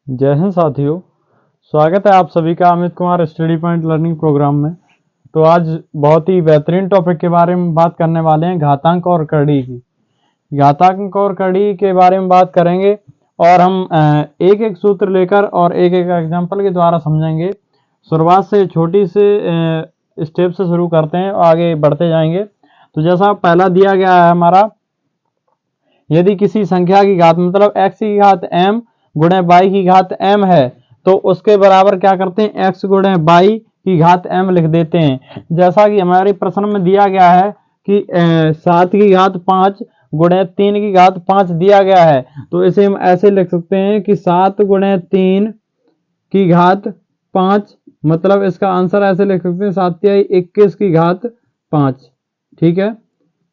जय हिंद साथियों। स्वागत है आप सभी का Amit Kumar study point learning program में। तो आज बहुत ही बेहतरीन टॉपिक के बारे में बात करने वाले हैं, घातांक और कड़ी की। घातांक और कड़ी के बारे में बात करेंगे और हम एक एक सूत्र लेकर और एक एक एग्जाम्पल के द्वारा समझेंगे। शुरुआत से छोटी से स्टेप से शुरू करते हैं और आगे बढ़ते जाएंगे। तो जैसा पहला दिया गया है हमारा, यदि किसी संख्या की घात मतलब x की घात m गुणे y की घात m है तो उसके बराबर क्या करते हैं, x गुणे y की घात m लिख देते हैं। जैसा कि हमारे प्रश्न में दिया गया है कि 7 की घात 5 गुणे 3 की घात 5 दिया गया है, तो इसे हम ऐसे लिख सकते हैं कि 7 गुणे 3 की घात 5, मतलब इसका आंसर ऐसे लिख सकते हैं 7 तिहाई 21 की घात 5। ठीक है,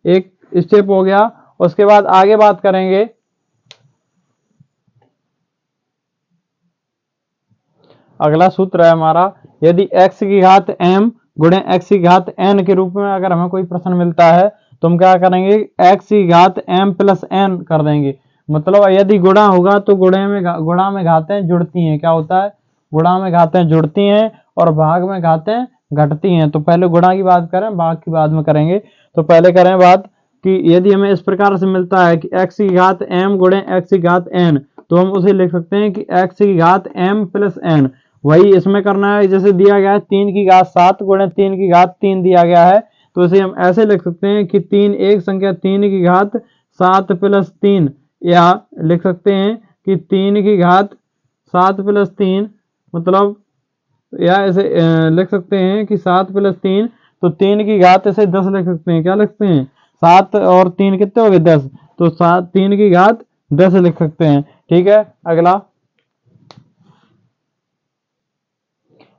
एक स्टेप हो गया। उसके बाद आगे बात करेंगे। अगला सूत्र है हमारा, यदि x की घात m गुणे x की घात n के रूप में अगर हमें कोई प्रश्न मिलता है तो हम क्या करेंगे, x की घात m प्लस n कर देंगे। मतलब यदि गुणा होगा तो गुणा में घातें जुड़ती हैं। क्या होता है, गुणा में घातें जुड़ती हैं और भाग में घातें घटती हैं। तो पहले गुणा की बात करें, भाग की बाद में करेंगे। तो पहले करें बात कि यदि हमें इस प्रकार से मिलता है कि x की घात m गुणे x की घात n, तो हम उसे लिख सकते हैं कि x की घात m प्लस n। वही इसमें करना है, जैसे दिया गया है 3 की घात 7 गुणे 3 की घात 3 दिया गया है, तो इसे हम ऐसे लिख सकते हैं कि 3 एक संख्या 3 की घात 7 प्लस 3, या लिख सकते हैं कि 3 की घात 7 प्लस 3, मतलब या ऐसे लिख सकते हैं कि 7 प्लस 3, तो 3 की घात ऐसे 10 लिख सकते हैं। क्या लिखते हैं, 7 और 3 कितने हो गए 10, तो 3 की घात 10 लिख सकते हैं। ठीक है, अगला,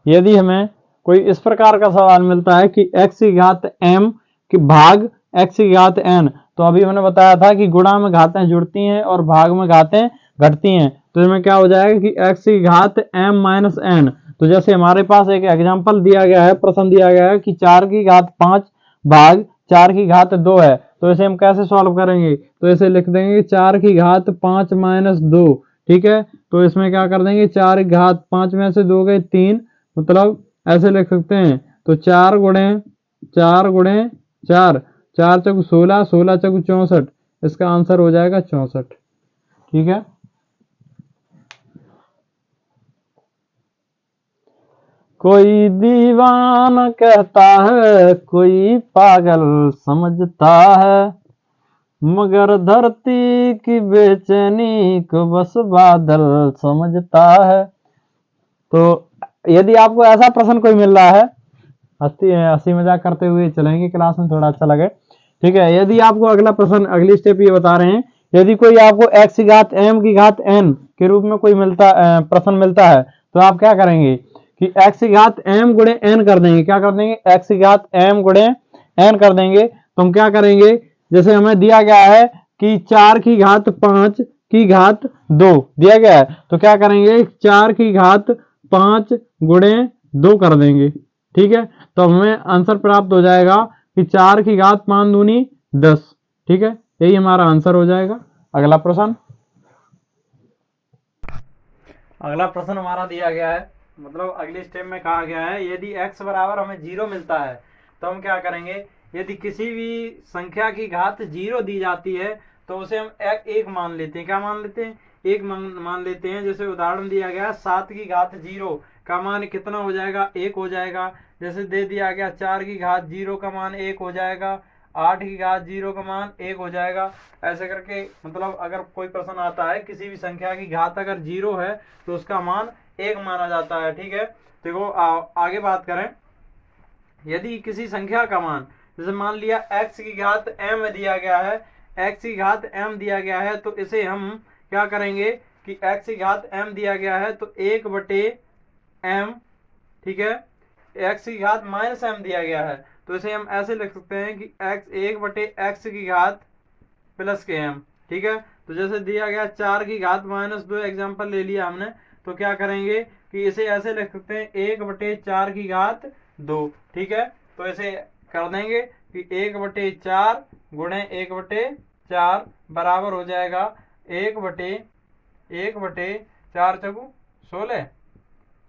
यदि हमें कोई इस प्रकार का सवाल मिलता है कि x की घात m की भाग x की घात n, तो अभी हमने बताया था कि गुणा में घातें जुड़ती हैं और भाग में घातें घटती हैं। तो इसमें क्या हो जाएगा कि x की घात m माइनस n। तो जैसे हमारे पास एक एग्जाम्पल दिया गया है, प्रश्न दिया गया है कि 4 की घात 5 भाग 4 की घात 2 है, तो इसे हम कैसे सॉल्व करेंगे, तो इसे लिख देंगे 4 की घात 5 माइनस 2। ठीक है, तो इसमें क्या कर देंगे, 4 की घात 5 में से 2 गए 3, मतलब ऐसे लिख सकते हैं। तो 4 गुणे 4 गुणे 4, 4 चौक 16, 16 चौक 64, इसका आंसर हो जाएगा 64। ठीक है, कोई दीवाना कहता है, कोई पागल समझता है, मगर धरती की बेचैनी को बस बादल समझता है। तो यदि आपको ऐसा प्रश्न कोई मिल रहा है, हंसी मजाक करते हुए चलेंगे क्लास में, थोड़ा अच्छा लगे। ठीक है, यदि आपको अगला प्रश्न, अगली स्टेप ये बता रहे हैं, यदि कोई आपको x की घात m की घात n के रूप में कोई प्रश्न मिलता है, तो आप क्या करेंगे कि x की घात m गुणे n कर देंगे। क्या कर देंगे, x की घात m गुणे n कर देंगे। तो हम क्या करेंगे, जैसे हमें दिया गया है कि 4 की घात 5 की घात 2 दिया गया है, तो क्या करेंगे, 4 की घात 5 गुणे 2 कर देंगे। ठीक है, तो हमें आंसर प्राप्त हो जाएगा कि 4 की घात 5 दूनी 10। ठीक है, यही हमारा आंसर हो जाएगा। अगला प्रश्न, अगला प्रश्न हमारा दिया गया है, मतलब अगले स्टेप में कहा गया है, यदि x बराबर हमें 0 मिलता है तो हम क्या करेंगे, यदि किसी भी संख्या की घात 0 दी जाती है तो उसे हम एक मान लेते हैं। क्या मान लेते हैं, एक मान लेते हैं। जैसे उदाहरण दिया गया 7 की घात 0 का मान कितना हो जाएगा, 1 हो जाएगा। जैसे दे दिया गया 4 की घात 0 का मान 1 हो जाएगा, 8 की घात 0 का मान 1 हो जाएगा। ऐसे करके मतलब अगर कोई प्रश्न आता है किसी भी संख्या की घात अगर 0 है तो उसका मान 1 माना जाता है। ठीक है, देखो आगे बात करें, यदि किसी संख्या का मान, जैसे मान लिया x की घात m दिया गया है, x की घात m दिया गया है, तो इसे हम क्या करेंगे कि x की घात m दिया गया है तो 1 बटे m, ठीक है, x की घात माइनस m दिया गया है, तो इसे हम ऐसे लिख सकते हैं कि x 1 बटे x की घात प्लस के m। ठीक है, तो जैसे दिया गया 4 की घात माइनस 2 एग्जाम्पल ले लिया हमने, तो क्या करेंगे कि इसे ऐसे लिख सकते हैं 1 बटे 4 की घात 2। ठीक है, तो इसे कर देंगे कि 1 बटे 4 गुणे 1 बटे 4 बराबर हो जाएगा 1 बटे 4 चौगु 16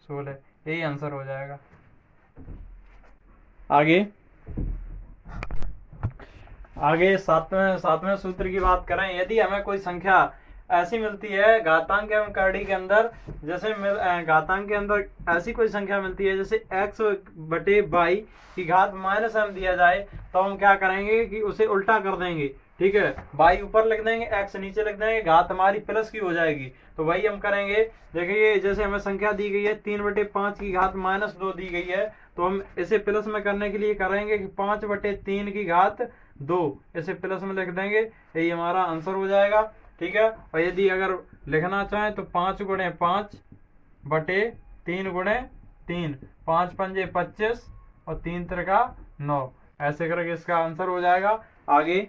16, यही आंसर हो जाएगा। आगे आगे सातवें सातवें सूत्र की बात करें, यदि हमें कोई संख्या ऐसी मिलती है घातांक एवं करड़ी के अंदर, जैसे घातांक के अंदर ऐसी कोई संख्या मिलती है जैसे x बटे बाई की घात माइनस m दिया जाए, तो हम क्या करेंगे कि उसे उल्टा कर देंगे। ठीक है, बाई ऊपर लिख देंगे, x नीचे लिख देंगे, घात हमारी प्लस की हो जाएगी। तो वही हम करेंगे। देखिए जैसे हमें संख्या दी गई है 3/5 की घात -2 दी गई है, तो हम इसे प्लस में करने के लिए करेंगे कि 5/3 की घात 2, इसे प्लस में लिख देंगे, यही हमारा आंसर हो जाएगा। ठीक है, और यदि अगर लिखना चाहें तो 5 × 5 बटे 3 × 3, 5 पंजे 25 और 3 त्रिका 9, ऐसे करके इसका आंसर हो जाएगा। आगे